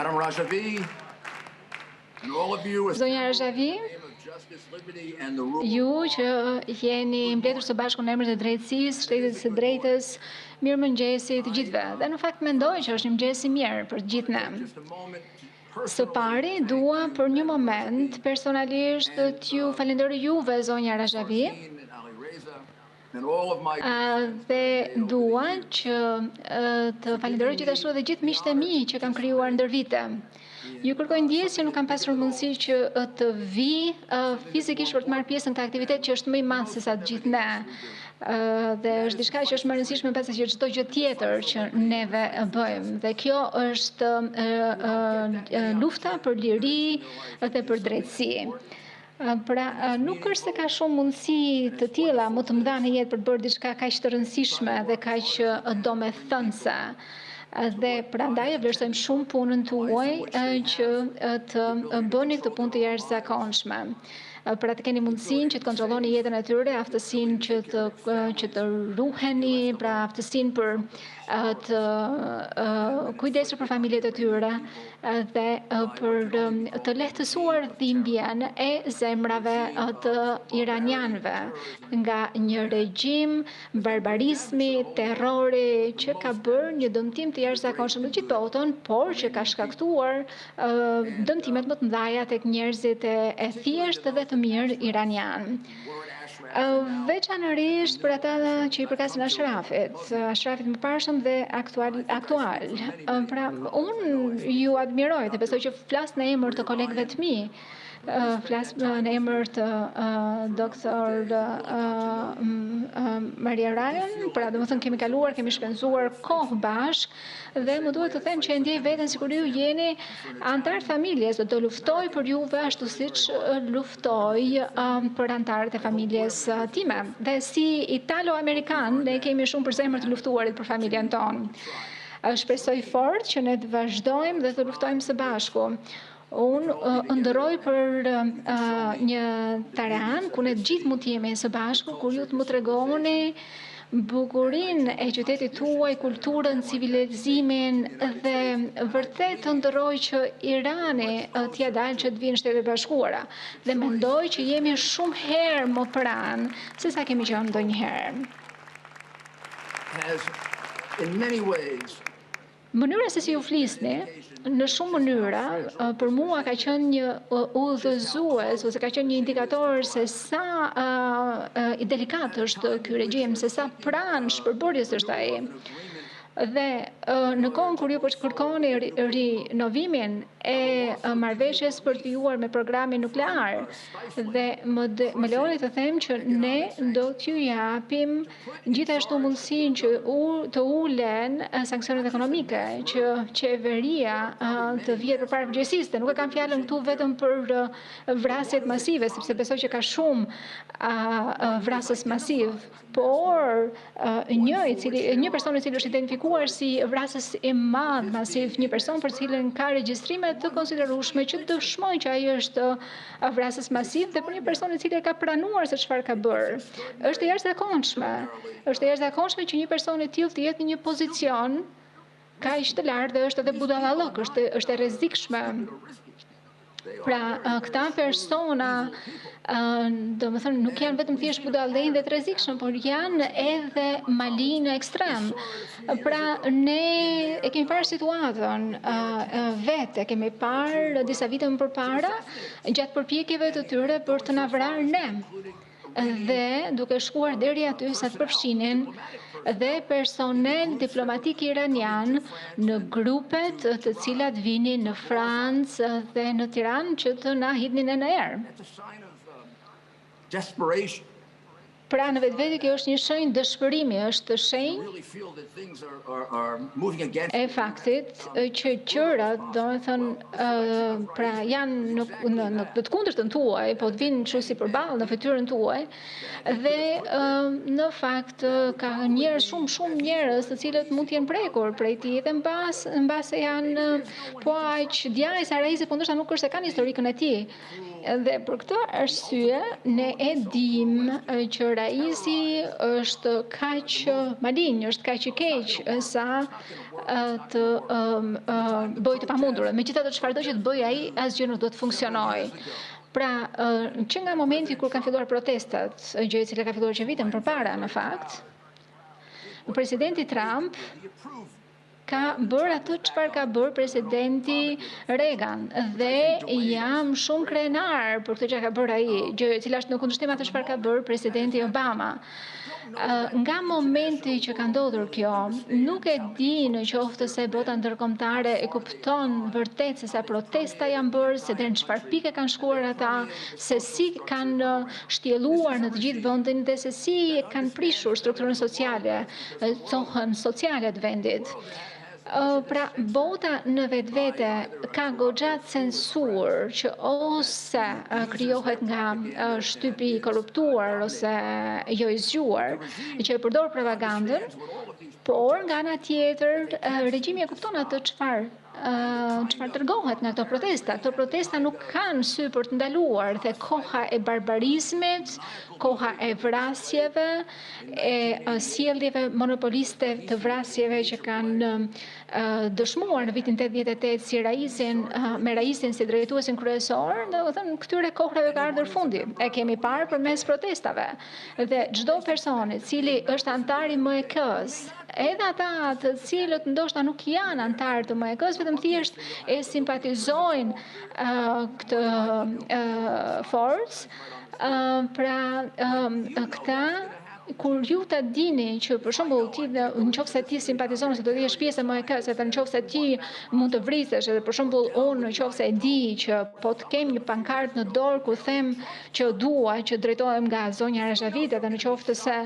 Madam Rajavi, and all of you, Zonja Rajavi, justice, liberty, and the rule ju që jeni mbledhur së bashku në emër të drejtësisë, shtetit së drejtës, mirëmëngjesi të gjithëve. Dhe në fakt mendoj që është një mëngjes i mirë për të gjithë ne. just a moment Së pari, dua për një moment personalisht t'ju falenderoj juve, zonja Rajavi, and all of my dhe dua që të falenderoj gjithashtu edhe gjithë miqtë e mi që kam krijuar ndër vite. Ju kërkoj ndjes që nuk kam pasur mundësi që të vi fizikisht për të marrë pjesë në këtë aktivitet që është më i madh se sa të gjithë ne. Dhe është diçka që është më e rëndësishme pasi që çdo gjë tjetër që neve bëjmë. Dhe kjo është lufta për liri dhe për drejtësi. Pra, nuk është se ka shumë mundësi të tilla më të mëdha në jetë për të bërë diçka kaq të rëndësishme dhe kaq domethënëse. Dhe prandaj e vlerësojmë shumë punën tuaj që të bëni këtë punë të jashtëzakonshme. Pra të keni mundësinë që të kontrolloni jetën e tyre, aftësinë që të ruheni, pra aftësinë për të kujdesur për familjet e tyre dhe për të lehtësuar dhimbjen e zemrave të iranianëve nga një regjim barbarizmi, terrori që ka bërë një dëmtim të jashtëzakonshëm në gjithë botën, por që ka shkaktuar dëmtimet më të mëdha tek njerëzit e thjeshtë dhe të mirë iranian. Veçanërisht për ata që i përkasin Ashrafit më parshëm dhe aktual. Pra, unë ju admiroj dhe besoj që flas në emër të kolegëve të mi, flas në emër të doktor Maria Ryan, pra domethënë kemi shpenzuar kohë bashk dhe më duhet të them që e ndjej veten sikur ju jeni antar familjes, do luftoj për juve ashtu siç luftoj për antarët e familjes time. Dhe si italo-amerikan ne kemi shumë për zemër të luftuarit për familjen tonë. Shpresoj fort që ne të vazhdojmë dhe të luftojmë së bashku. Unë ëndërroj për një taran ku ne gjithë mund të jemi së bashku, kur ju të më tregoni bukurinë e qytetit tuaj, kulturën, civilizimin dhe vërtet të ndërroj që Irani t'ia dalë që të vinë Shtetet e Bashkuara. Dhe mendoj që jemi shumë herë më pranë se sa kemi qenë ndonjëherë. Mënyra se si ju flisni, në shumë mënyra, për mua ka qenë një udhëzues ose ka qenë një indikator se sa i delikat është ky regjim, se sa pranë shpërbërjes është ai. Dhe në kohën kur ju kërkoni rinovimin e marrëveshjes për të vijuar me programin nuklear dhe më lejoni të them që ne do t'ju japim gjithashtu mundësinë që të ulen sanksionet ekonomike, që qeveria të vihet përpara përgjegjësisë. Nuk e kam fjalën këtu vetëm për vrasjet masive, sepse besoj që ka shumë vrasës masiv, por një person i cili është identifikuar si vrasës i madh masiv, një person për cilën ka regjistrime të konsiderueshme që dëshmojnë që ai është vrasës masiv dhe për një person i cili ka pranuar se çfarë ka bërë. Është e jashtëzakonshme që një person i tillë të jetë në një pozicion kaq të lartë dhe është edhe budallallok, është e rrezikshme. Pra, këta persona domethënë nuk janë vetëm thjesht budallënj dhe të rrezikshëm, por janë edhe malignë ekstrem. Pra, ne e kemi parë situatën vetë, e kemi parë disa vite më përpara gjatë përpjekjeve të tyre për të na vrarë ne. Dhe duke shkuar deri aty sa të përfshinin dhe personel diplomatik iranian në grupet të cilat vinin në Francë dhe në Tiranë që të na hidhnin në erë. Pra në vetvete kjo është një shenjë dëshpërimi, është shenjë e faktit që gjërat, domethënë, pra janë në të kundërtën tuaj, po të vinë kështu si përballë në fytyrën tuaj, dhe në fakt ka shumë njerëz të cilët mund të jenë prekur prej tij dhe mbase janë po aq djaj sa Raizi, po ndoshta nuk është se kanë historikën e tij. Dhe për këtë arsye ne e dim që Raizi është kaq malign, është kaq i keq sa të bëjë të pamundurën. Megjithatë çfarëdo që të bëjë ai, asgjë nuk do të funksionojë. Pra, që nga momenti kur kanë filluar protestat, gjë e cila ka filluar që vitën përpara në fakt, presidenti Trump ka bërë atë çfarë ka bërë presidenti Reagan dhe jam shumë krenar për këtë që ka bërë ai, gjë e cila është në kundërshtim atë çfarë ka bërë presidenti Obama. Nga momenti që ka ndodhur kjo, nuk e di në qoftë se bota ndërkombëtare e kupton vërtet se sa protesta janë bërë, se deri në çfarë pike kanë shkuar ata, se si kanë shtjelluar në të gjithë vendin dhe se si kanë prishur strukturën sociale, cohën sociale të vendit. Pra, bota në vetvete ka goxha censur që ose krijohet nga shtypi i korruptuar ose jo i zgjuar, që e përdor propagandën, por nga ana tjetër regjimi e kupton atë çfarë tërgohet nga këto protesta. Këto protesta nuk kanë sy për të ndaluar dhe koha e barbarizmit, koha e vrasjeve, e sjelljeve monopoliste të vrasjeve që kanë dëshmuar në vitin 88 si me Raisin si drejtuesin kryesor, domethënë këtyre kohërave ka ardhur fundi. E kemi parë përmes protestave. Dhe çdo person i cili është antar i MK-s, edhe ata të cilët ndoshta nuk janë antar të MK-s, vetëm thjesht e simpatizojnë këtë forcë, pra këta kur ju ta dini që për shembull ti nëse ti simpatizon se do të jesh pjesë e MK-s, se nëse ti mund të vrisesh, edhe për shembull unë nëse e di që po të kem një pankartë në dorë ku them që dua që drejtohem nga zonja Rashavit, edhe nëse se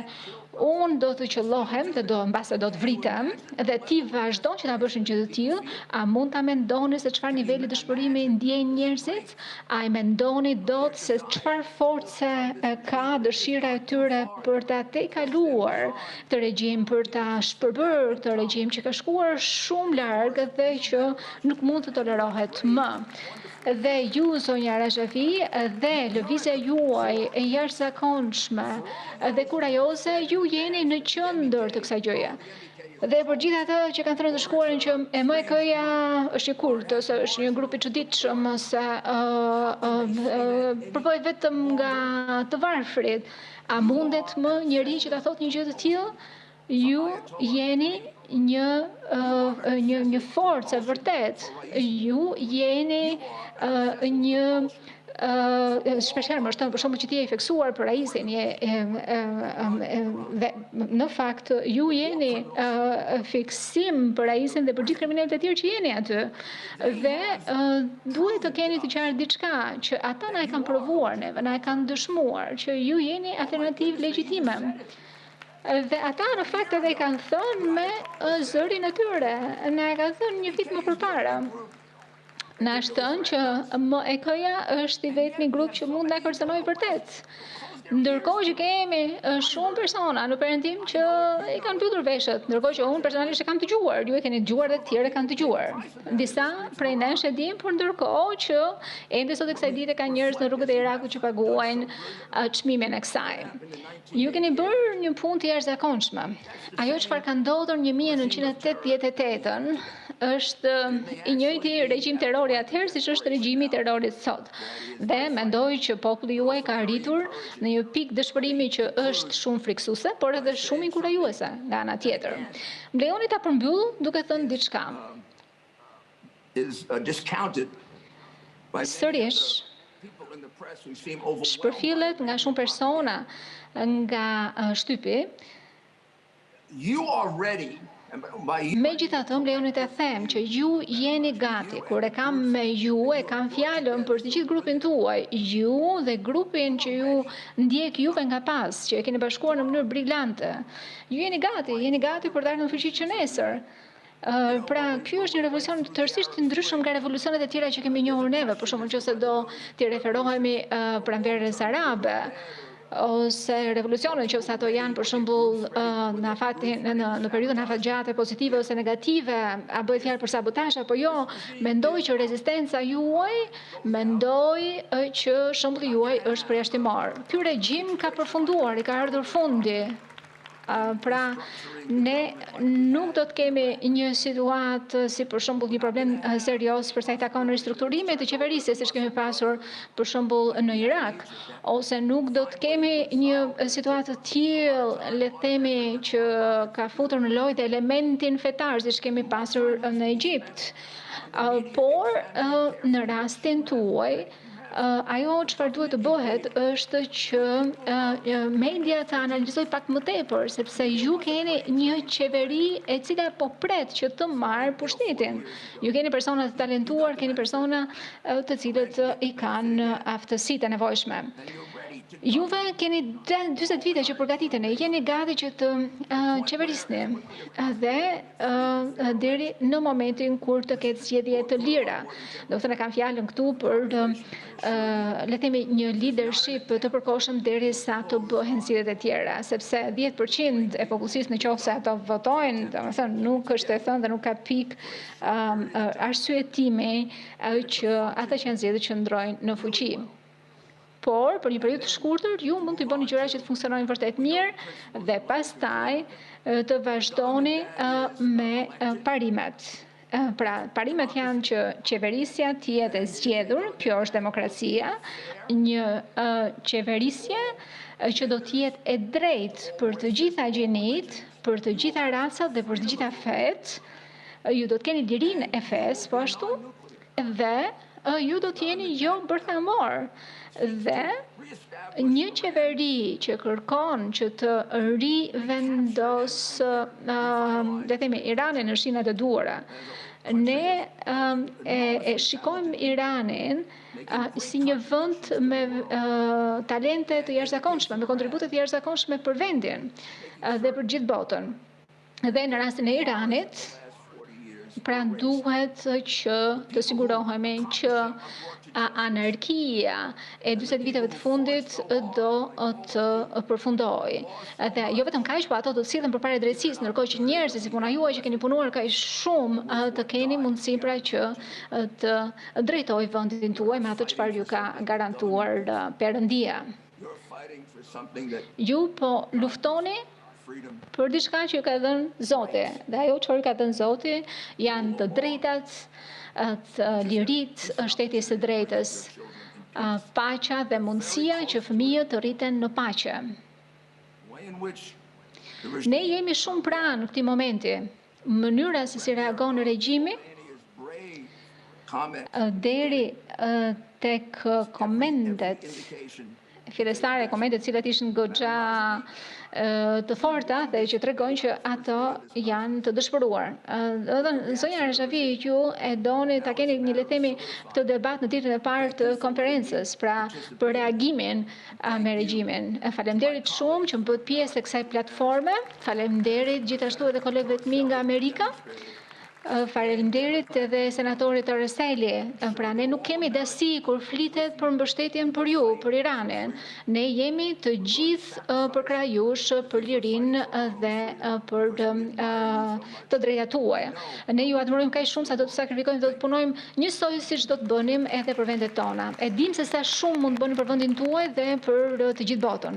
unë do të qëllohem dhe mbase do të vritem dhe ti vazhdon që ta bësh një gjë të tillë, a mund ta mendoni se çfarë niveli dëshpërimi ndjejnë njerëzit? A e mendoni dot se çfarë force ka dëshira e tyre për ta tejkaluar këtë regjim, për ta shpërbërë këtë regjim që ka shkuar shumë larg dhe që nuk mund të tolerohet më? Dhe ju, zonja Rashafi, dhe lëvizja juaj e jashtëzakonshme dhe kurajoze, ju jeni në qendër të kësaj gjëje. Dhe për gjithë ata që kanë thënë të shkuarin që MK-ja është i kurtës, është një grup i çuditshëm, se përpohet vetëm nga të varfrit, a mundet më njëri që ta thotë një gjë të tillë? Ju jeni një forcë e vërtet. Ju jeni një shpeshherë më shton për shembull që ti je i fiksuar për Raisin, në fakt ju jeni fiksim për Raisin dhe për gjithë kriminalët e tjerë që jeni aty. Dhe duhet të keni të qartë diçka që ata na e kanë provuar neve, na e kanë dëshmuar që ju jeni alternativë legjitime. Dhe ata në fakt edhe i kanë thënë me zërin e tyre, na e kanë thënë një vit më përpara. Na është thënë që MK-ja është i vetmi grup që mund na kërcënojë vërtet. Ndërkohë që kemi shumë persona në perëndim që i kanë mbyllur veshët, ndërkohë që unë personalisht e kam dëgjuar, ju e keni dëgjuar dhe të tjerë e kanë dëgjuar. Disa prej nesh e dim, por ndërkohë që ende sot e kësaj dite ka njerëz në rrugët e Irakut që paguajnë çmimin e kësaj. Ju keni bërë një punë të jashtëzakonshme. Ajo çfarë ka ndodhur në 1988 është i njëjti regjim terrori atëherë siç është regjimi i terrorit sot. Dhe mendoj që populli juaj ka arritur në një pikë dëshpërimi që është shumë friksuese, por edhe shumë inkurajuese nga ana tjetër. Më lejoni ta përmbyll duke thënë diçka. Sërish, shpërfillet nga shumë persona nga shtypi. Megjithatë, më lejoni të them që ju jeni gati, kur e kam me ju, e kam fjalën për të gjithë grupin tuaj, ju dhe grupin që ju ndjek juve nga pas, që e keni bashkuar në mënyrë brillante. Ju jeni gati për të ardhur në fuqi që nesër. Pra, ky është një revolucion tërësisht i ndryshëm nga revolucionet e tjera që kemi njohur neve, për shembull nëse do të referohemi pranverës arabe, ose revolucionet që ato janë për shembull në periudhën afatgjate pozitive ose negative, a bëhet fjalë për sabotazh apo jo, mendoj që rezistenca juaj, që shembulli juaj është përjashtimor. Ky regjim ka përfunduar, i ka ardhur fundi. Pra, ne nuk do të kemi një situatë si për shembull një problem serioz për sa i takon ristrukturimit të qeverisë, siç kemi pasur për shembull në Irak, ose nuk do të kemi një situatë të tillë, le të themi, që ka futur në lojë elementin fetar, siç kemi pasur në Egjipt. Por në rastin tuaj, ajo çfarë duhet të bëhet është që media të analizoj pak më tepër, sepse ju keni një qeveri e cila po pret që të marrë pushtetin. Ju keni persona të talentuar, keni persona të cilët i kanë aftësitë e nevojshme. Juve keni 40 vite që përgatiteni, jeni gati që të qeverisni dhe deri në momentin kur të ketë zgjedhje të lira. Do të thënë kam fjalën këtu për le të themi një leadership të përkohshëm derisa të bëhen zgjedhjet e tjera, sepse 10% e popullsisë nëse ato votojnë, domethënë nuk është e thënë dhe nuk ka pikë arsyetimi që ata që janë zgjedhur që ndrojnë në fuqi. Por, për një periudhë të shkurtër, ju mund të bëni gjëra që të funksionojnë vërtet mirë dhe pastaj të vazhdoni me parimet. Pra, parimet janë që qeverisja të jetë e zgjedhur, kjo është demokracia, një qeverisje që do të jetë e drejtë për të gjitha gjenit, për të gjitha racat dhe për të gjitha fet. Ju do të keni lirinë e fes, po ashtu, dhe ju do të jeni jo bërthamor. Dhe një qeveri që kërkon që të rivendos, le të themi, Iranin në shinat e duhura, ne e shikojmë Iranin si një vend me talente të jashtëzakonshme, me kontribute të jashtëzakonshme për vendin dhe për gjithë botën. Dhe në rastin e Iranit, pra duhet që të sigurohemi që anarkia e 40 viteve të fundit do të përfundojë. Dhe jo vetëm kaq, po ato do të sillen përpara drejtësisë, ndërkohë që njerëzit si puna juaj që keni punuar kaq shumë të keni mundësi pra që të drejtojë vendin tuaj me atë çfarë ju ka garantuar Perëndia. Ju po luftoni për diçka që ju ka dhënë Zoti, dhe ajo çfarë ka dhënë Zoti janë të drejtat, të liritë, shteti së drejtës, paqja dhe mundësia që fëmijët të rriten në paqe. Ne jemi shumë pranë në këtij momenti. Mënyra se si reagon regjimi deri tek komendet fillestare, komendet cilat ishin goxha të forta dhe që tregojnë që ato janë të dëshpëruar. Zonja Reshafi, ju e doni ta keni një, le të themi, këtë debat në ditën e parë të konferencës, pra për reagimin me regjimin. Faleminderit shumë që më bët pjesë e kësaj platforme. Faleminderit gjithashtu edhe kolegëve të mi nga Amerika. Faleminderit edhe senatorit Araceli. Pra ne nuk kemi dasi kur flitet për mbështetjen për ju, për Iranin. Ne jemi të gjithë për krah jush, për lirinë dhe për të drejtat tuaja. Ne ju admirojmë kaq shumë sa do të sakrifikojmë, do të punojmë njësoj siç do të bënim edhe për vendet tona. E dim se sa shumë mund të bëni për vendin tuaj dhe për të gjithë botën.